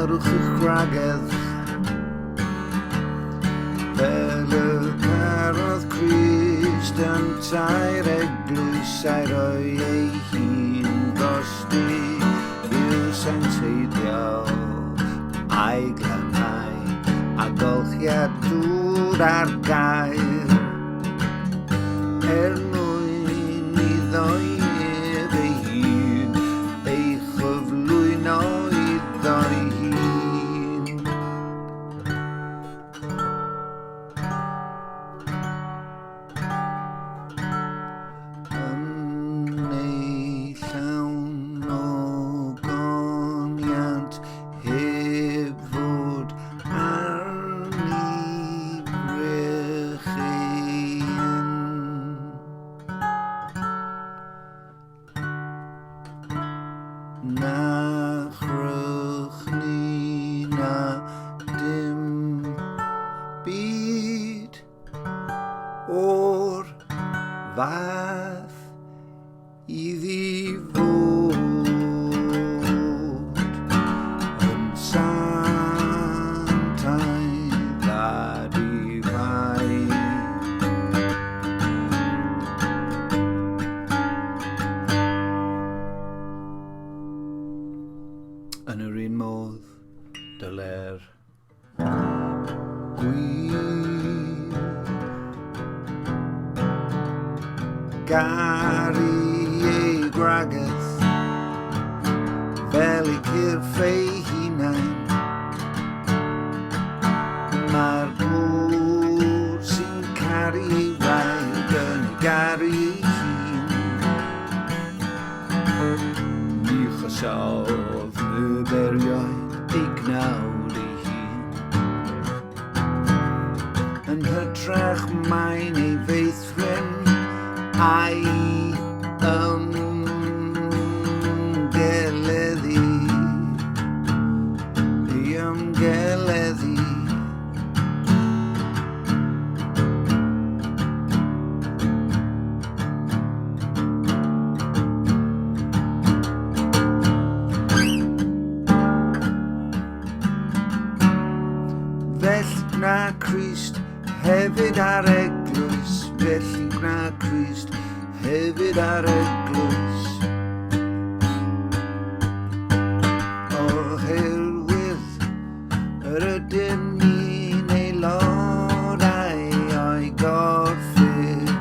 Marwch y chragedd fel y carodd Crist yn tair eglwys a'i roi ei hun drosti i'w senteidio a'i glanhau a golchiad dŵr ar gair mwyn iddo ef ei hun ei chyflwyno iddo ei hun. Yn ei llawn o goniant heb fod arni brecheien. Na chrwch ni na dim byd o'r fath iddi fod yn santaidd a difau. Yn yr un modd, dyle'r gwir gari ei gwragedd fel ei cyrff ei hunain. Mae'r gŵr sy'n caru ei wraig yn ei garu ei hun. Ni chasodd myberioedd ei gnawd ei hun. Yn hytrach mae'n ei feithrin a'i ymgeleddi. Felly gna Crist hefyd ar eglwys, felly gna Crist hefyd ar eglwys. Oherwydd yr ydym ni'n aelodau o'i gorffydd.